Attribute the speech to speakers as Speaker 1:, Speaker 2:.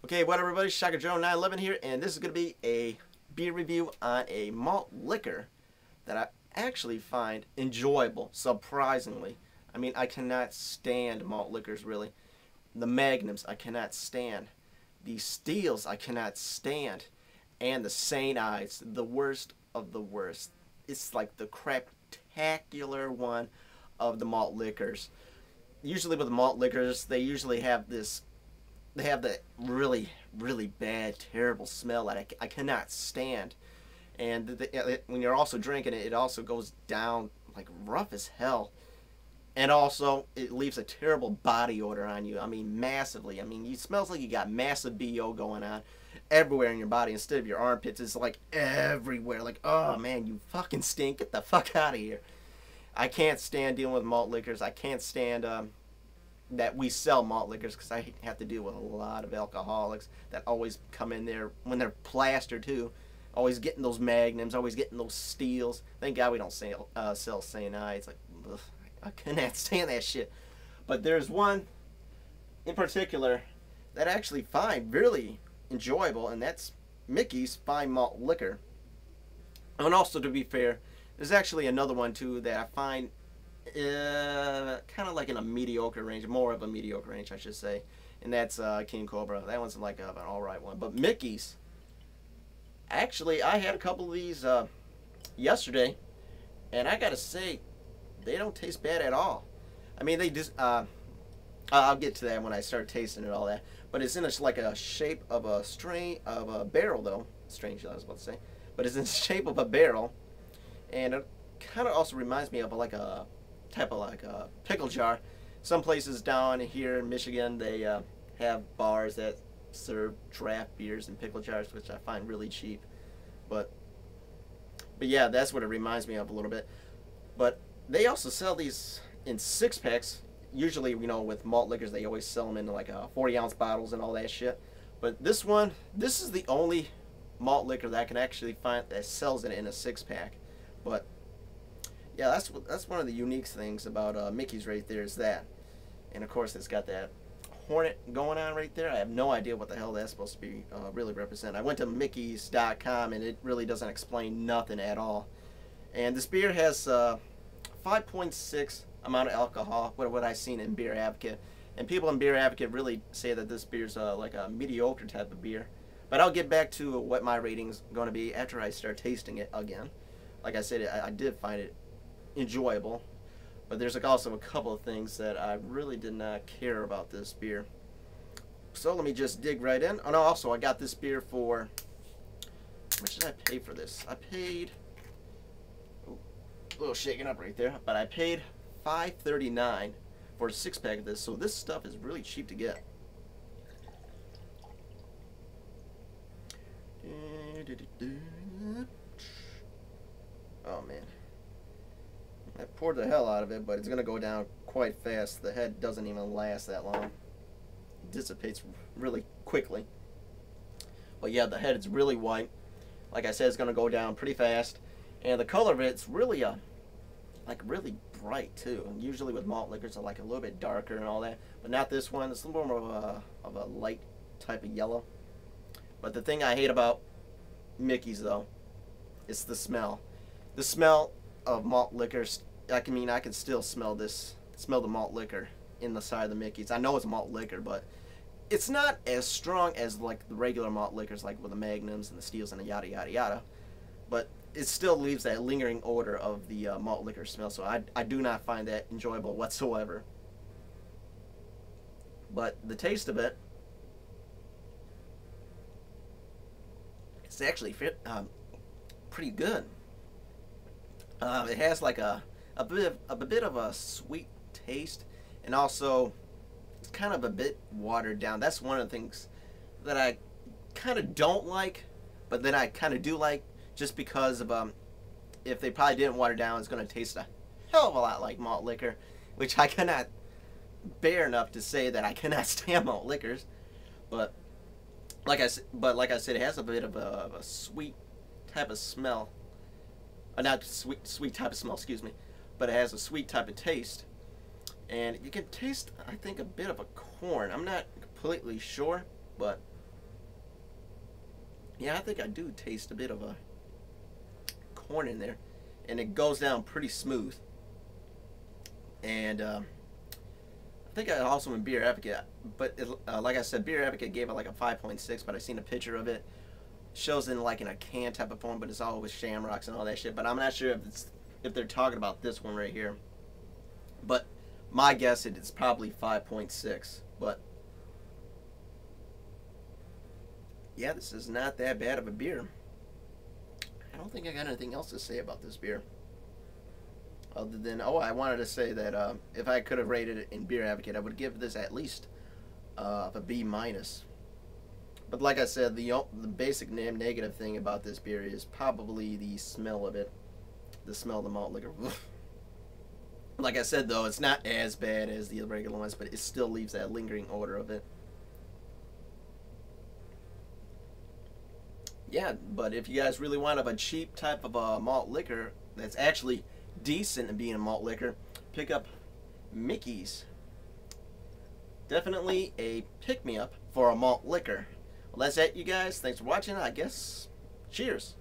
Speaker 1: Okay, what up everybody, Shocker Joe 911 here, and this is going to be a beer review on a malt liquor that I actually find enjoyable, surprisingly. I mean, I cannot stand malt liquors, really. The Magnums, I cannot stand. The Steels, I cannot stand. And the St. Ides, the worst of the worst. It's like the craptacular one of the malt liquors. Usually with the malt liquors, they usually have this... They have that really, really bad, terrible smell that I cannot stand. And when you're also drinking it, it also goes down like rough as hell. And also, it leaves a terrible body odor on you. I mean, massively. I mean, it smells like you got massive BO going on everywhere in your body. Instead of your armpits, it's like everywhere. Like, oh man, you fucking stink. Get the fuck out of here. I can't stand dealing with malt liquors. I can't stand... that we sell malt liquors, because I have to deal with a lot of alcoholics that always come in there when they're plastered too, always getting those Magnums, always getting those Steels. Thank God we don't sell St. Ides. Like, ugh, I cannot stand that shit. But there's one in particular that I actually find really enjoyable, and that's Mickey's Fine Malt Liquor. And also, to be fair, there's actually another one too that I find kind of like in a mediocre range, more of a mediocre range, I should say, and that's King Cobra. That one's like an alright one. But Mickey's, actually, I had a couple of these yesterday, and I gotta say, they don't taste bad at all. I mean, they just I'll get to that when I start tasting it, all that. But it's in like a shape of a barrel, though. Strange, I was about to say, but it's in the shape of a barrel, and it kind of also reminds me of like a type of like a pickle jar. Some places down here in Michigan, they have bars that serve draft beers in pickle jars, which I find really cheap. But yeah, that's what it reminds me of a little bit. But they also sell these in 6-packs. Usually, you know, with malt liquors, they always sell them in like 40-ounce bottles and all that shit. But this one, this is the only malt liquor that I can actually find that sells it in a 6-pack. But yeah, that's one of the unique things about Mickey's right there, is that. And of course, it's got that hornet going on right there. I have no idea what the hell that's supposed to be really represent. I went to Mickey's.com and it really doesn't explain nothing at all. And this beer has 5.6 amount of alcohol, what I've seen in Beer Advocate. And people in Beer Advocate really say that this beer's like a mediocre type of beer. But I'll get back to what my rating's going to be after I start tasting it again. Like I said, I did find it enjoyable, but there's also a couple of things that I really did not care about this beer. So let me just dig right in. Oh no, also I got this beer for, how much did I pay for this? I paid, oh, a little shaking up right there, but I paid $5.39 for a 6-pack of this, so this stuff is really cheap to get. Oh man, I poured the hell out of it, but it's going to go down quite fast. The head doesn't even last that long. It dissipates really quickly. But yeah, the head is really white. Like I said, it's going to go down pretty fast. And the color of it's really like really bright too. And usually with malt liquors, are like a little bit darker and all that. But not this one. It's a little more of a light type of yellow. But the thing I hate about Mickey's, though, is the smell. The smell of malt liquors. I can still smell the malt liquor in the side of the Mickey's. I know it's malt liquor, but it's not as strong as like the regular malt liquors, like with the Magnums and the Steels and the yada yada yada. But it still leaves that lingering odor of the malt liquor smell. So I do not find that enjoyable whatsoever. But the taste of it, it's actually pretty good. It has like a bit of a sweet taste, and also it's kind of a bit watered down. That's one of the things that I kind of don't like, but then I kind of do like, just because of if they probably didn't water down, it's going to taste a hell of a lot like malt liquor, which I cannot bear enough to say that I cannot stand malt liquors. But like I said, it has a bit of a sweet type of smell. Not sweet type of smell, excuse me, but it has a sweet type of taste. And you can taste, I think, a bit of a corn. I'm not completely sure, but Yeah, I think I do taste a bit of a corn in there, and it goes down pretty smooth. And I think I also in Beer Advocate, but like I said, Beer Advocate gave it like a 5.6, but I seen a picture of it. Shows in like in a can type of form, but it's all with shamrocks and all that shit. But I'm not sure if they're talking about this one right here. But my guess it's probably 5.6. But yeah, this is not that bad of a beer. I don't think I got anything else to say about this beer. Other than, oh, I wanted to say that if I could have rated it in Beer Advocate, I would give this at least a B minus. But like I said, the basic negative thing about this beer is probably the smell of it. The smell of the malt liquor. Like I said, though, it's not as bad as the regular ones, but it still leaves that lingering odor of it. Yeah, but if you guys really want a cheap type of a malt liquor that's actually decent at being a malt liquor, pick up Mickey's. Definitely a pick-me-up for a malt liquor. Well, that's it, you guys. Thanks for watching. I guess, cheers.